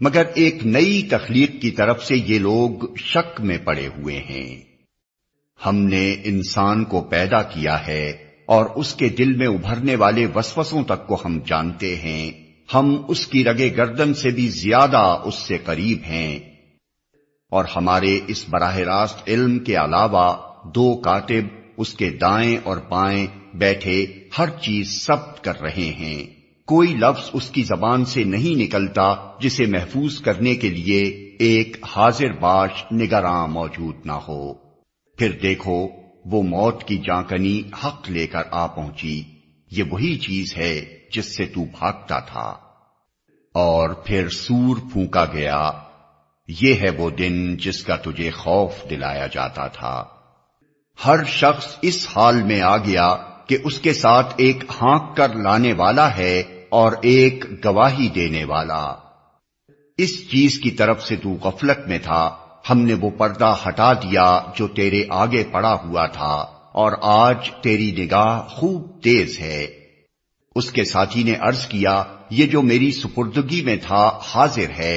مگر ایک نئی تخلیق کی طرف سے یہ لوگ شک میں پڑے ہوئے ہیں۔ ہم نے انسان کو پیدا کیا ہے، اور اس کے دل میں ابھرنے والے وسوسوں تک کو ہم جانتے ہیں۔ ہم اس کی رگے گردن سے بھی زیادہ اس سے قریب ہیں، اور ہمارے اس براہ راست علم کے علاوہ 2 کاتب اس کے دائیں اور بائیں بیٹھے ہر چیز ثبت کر رہے ہیں۔ کوئی لفظ اس کی زبان سے نہیں نکلتا جسے محفوظ کرنے کے لیے ایک حاضر باش نگراں موجود نہ ہو۔ پھر دیکھو، وہ موت کی جانکنی حق لے کر آ پہنچی، یہ وہی چیز ہے جس سے تو بھاگتا تھا۔ اور پھر سور پھونکا گیا، یہ ہے وہ دن جس کا تجھے خوف دلایا جاتا تھا۔ ہر شخص اس حال میں آ گیا کہ اس کے ساتھ ایک ہانک کر لانے والا ہے اور ایک گواہی دینے والا۔ اس چیز کی طرف سے تو غفلت میں تھا، ہم نے وہ پردہ ہٹا دیا جو تیرے آگے پڑا ہوا تھا، اور آج تیری نگاہ خوب تیز ہے۔ اس کے ساتھی نے عرض کیا، یہ جو میری سپردگی میں تھا حاضر ہے۔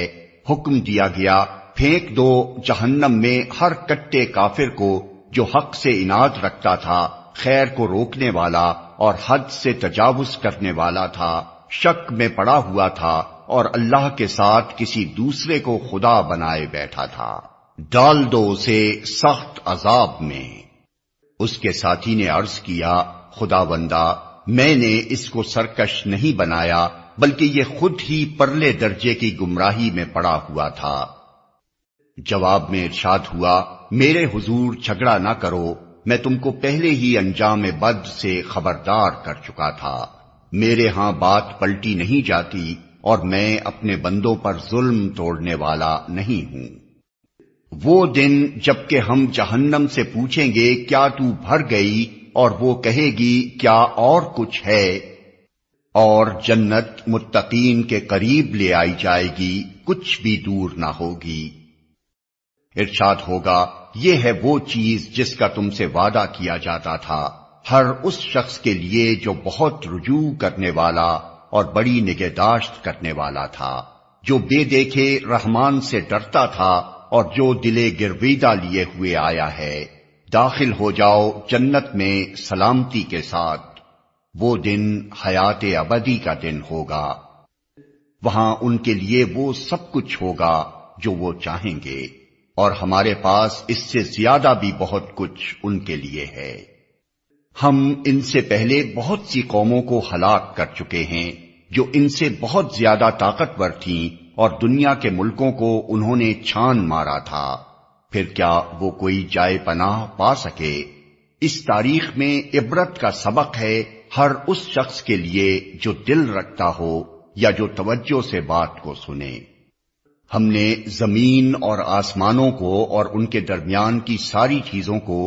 حکم دیا گیا، پھینک دو جہنم میں ہر کٹے کافر کو جو حق سے اناد رکھتا تھا، خیر کو روکنے والا اور حد سے تجاوز کرنے والا تھا، شک میں پڑا ہوا تھا اور اللہ کے ساتھ کسی دوسرے کو خدا بنائے بیٹھا تھا۔ ڈال دو اسے سخت عذاب میں۔ اس کے ساتھی نے عرض کیا، خداوندا، میں نے اس کو سرکش نہیں بنایا، بلکہ یہ خود ہی پرلے درجے کی گمراہی میں پڑا ہوا تھا۔ جواب میں ارشاد ہوا، میرے حضور جھگڑا نہ کرو، میں تم کو پہلے ہی انجام بد سے خبردار کر چکا تھا۔ میرے ہاں بات پلٹی نہیں جاتی اور میں اپنے بندوں پر ظلم توڑنے والا نہیں ہوں۔ وہ دن جبکہ ہم جہنم سے پوچھیں گے کیا تو بھر گئی، اور وہ کہے گی کیا اور کچھ ہے، اور جنت متقین کے قریب لے آئی جائے گی، کچھ بھی دور نہ ہوگی۔ ارشاد ہوگا یہ ہے وہ چیز جس کا تم سے وعدہ کیا جاتا تھا، ہر اس شخص کے لیے جو بہت رجوع کرنے والا اور بڑی نگہداشت کرنے والا تھا، جو بے دیکھے رحمان سے ڈرتا تھا اور جو دلے گرویدہ لیے ہوئے آیا ہے۔ داخل ہو جاؤ جنت میں سلامتی کے ساتھ، وہ دن حیات ابدی کا دن ہوگا، وہاں ان کے لیے وہ سب کچھ ہوگا جو وہ چاہیں گے، اور ہمارے پاس اس سے زیادہ بھی بہت کچھ ان کے لیے ہے۔ ہم ان سے پہلے بہت سی قوموں کو ہلاک کر چکے ہیں جو ان سے بہت زیادہ طاقتور تھیں، اور دنیا کے ملکوں کو انہوں نے چھان مارا تھا، پھر کیا وہ کوئی جائے پناہ پا سکے؟ اس تاریخ میں عبرت کا سبق ہے ہر اس شخص کے لیے جو دل رکھتا ہو یا جو توجہ سے بات کو سنے۔ ہم نے زمین اور آسمانوں کو اور ان کے درمیان کی ساری چیزوں کو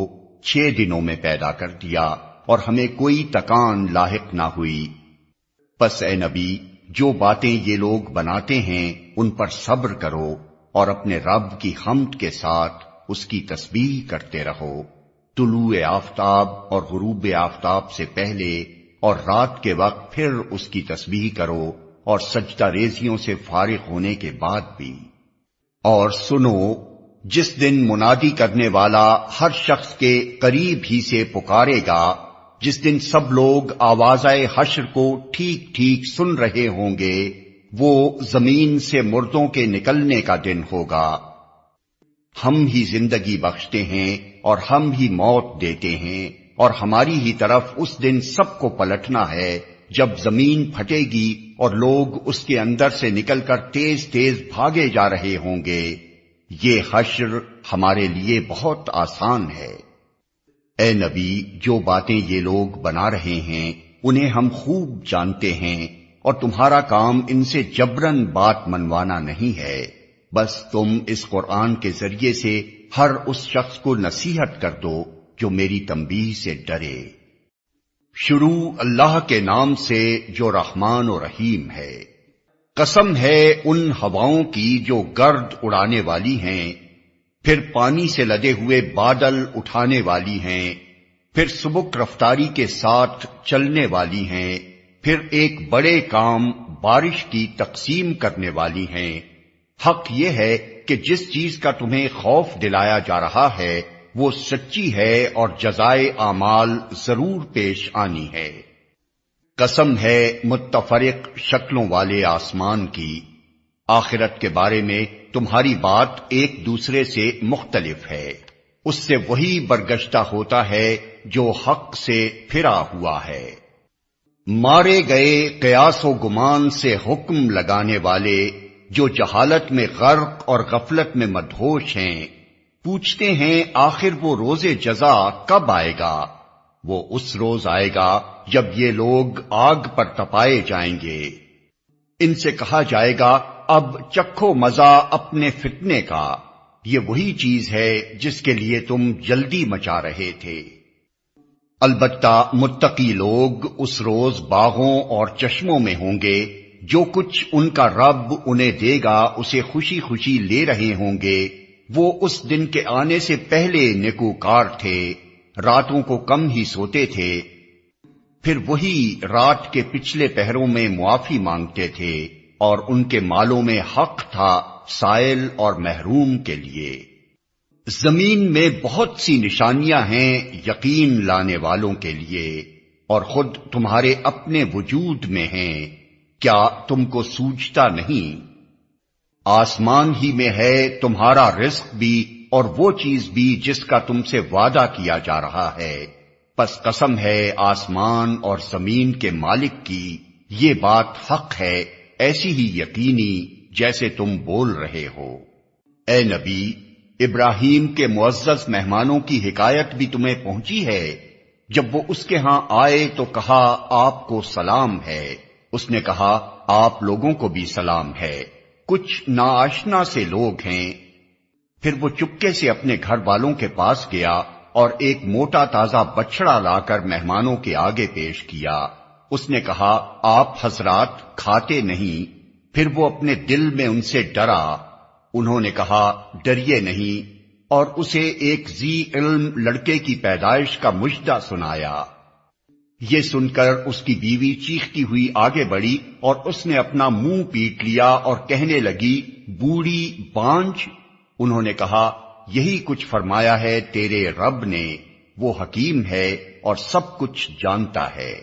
6 دنوں میں پیدا کر دیا، اور ہمیں کوئی تکان لاحق نہ ہوئی۔ پس اے نبی، جو باتیں یہ لوگ بناتے ہیں ان پر صبر کرو، اور اپنے رب کی حمد کے ساتھ اس کی تسبیح کرتے رہو، طلوع آفتاب اور غروب آفتاب سے پہلے اور رات کے وقت پھر اس کی تسبیح کرو، اور سجدہ ریزیوں سے فارغ ہونے کے بعد بھی۔ اور سنو، جس دن منادی کرنے والا ہر شخص کے قریب ہی سے پکارے گا، جس دن سب لوگ آوازائے حشر کو ٹھیک ٹھیک سن رہے ہوں گے، وہ زمین سے مردوں کے نکلنے کا دن ہوگا۔ ہم ہی زندگی بخشتے ہیں اور ہم ہی موت دیتے ہیں، اور ہماری ہی طرف اس دن سب کو پلٹنا ہے جب زمین پھٹے گی اور لوگ اس کے اندر سے نکل کر تیز تیز بھاگے جا رہے ہوں گے۔ یہ حشر ہمارے لیے بہت آسان ہے۔ اے نبی، جو باتیں یہ لوگ بنا رہے ہیں انہیں ہم خوب جانتے ہیں، اور تمہارا کام ان سے جبراً بات منوانا نہیں ہے، بس تم اس قرآن کے ذریعے سے ہر اس شخص کو نصیحت کر دو جو میری تنبیہ سے ڈرے۔ شروع اللہ کے نام سے جو رحمان و رحیم ہے۔ قسم ہے ان ہواؤں کی جو گرد اڑانے والی ہیں، پھر پانی سے لدے ہوئے بادل اٹھانے والی ہیں، پھر سبک رفتاری کے ساتھ چلنے والی ہیں، پھر ایک بڑے کام بارش کی تقسیم کرنے والی ہیں۔ حق یہ ہے کہ جس چیز کا تمہیں خوف دلایا جا رہا ہے وہ سچی ہے، اور جزائے اعمال ضرور پیش آنی ہے۔ قسم ہے متفرق شکلوں والے آسمان کی، آخرت کے بارے میں تمہاری بات ایک دوسرے سے مختلف ہے، اس سے وہی برگشتہ ہوتا ہے جو حق سے پھرا ہوا ہے۔ مارے گئے قیاس و گمان سے حکم لگانے والے جو جہالت میں غرق اور غفلت میں مدہوش ہیں، پوچھتے ہیں آخر وہ روز جزا کب آئے گا؟ وہ اس روز آئے گا جب یہ لوگ آگ پر تپائے جائیں گے۔ ان سے کہا جائے گا اب چکھو مزہ اپنے فتنے کا، یہ وہی چیز ہے جس کے لیے تم جلدی مچا رہے تھے۔ البتہ متقی لوگ اس روز باغوں اور چشموں میں ہوں گے، جو کچھ ان کا رب انہیں دے گا اسے خوشی خوشی لے رہے ہوں گے۔ وہ اس دن کے آنے سے پہلے نیکوکار تھے، راتوں کو کم ہی سوتے تھے، پھر وہی رات کے پچھلے پہروں میں معافی مانگتے تھے، اور ان کے مالوں میں حق تھا سائل اور محروم کے لیے۔ زمین میں بہت سی نشانیاں ہیں یقین لانے والوں کے لیے، اور خود تمہارے اپنے وجود میں ہیں، کیا تم کو سوچتا نہیں؟ آسمان ہی میں ہے تمہارا رزق بھی اور وہ چیز بھی جس کا تم سے وعدہ کیا جا رہا ہے، پس قسم ہے آسمان اور زمین کے مالک کی، یہ بات حق ہے ایسی ہی یقینی جیسے تم بول رہے ہو۔ اے نبی، ابراہیم کے معزز مہمانوں کی حکایت بھی تمہیں پہنچی ہے، جب وہ اس کے ہاں آئے تو کہا آپ کو سلام ہے۔ اس نے کہا آپ لوگوں کو بھی سلام ہے، کچھ ناآشنا سے لوگ ہیں۔ پھر وہ چپکے سے اپنے گھر والوں کے پاس گیا اور ایک موٹا تازہ بچڑا لا کر مہمانوں کے آگے پیش کیا۔ اس نے کہا آپ حضرات کھاتے نہیں؟ پھر وہ اپنے دل میں ان سے ڈرا۔ انہوں نے کہا ڈریے نہیں، اور اسے ایک ذی علم لڑکے کی پیدائش کا مژدہ سنایا۔ یہ سن کر اس کی بیوی چیختی ہوئی آگے بڑھی اور اس نے اپنا منہ پیٹ لیا اور کہنے لگی بوڑھی بانجھ۔ انہوں نے کہا یہی کچھ فرمایا ہے تیرے رب نے، وہ حکیم ہے اور سب کچھ جانتا ہے۔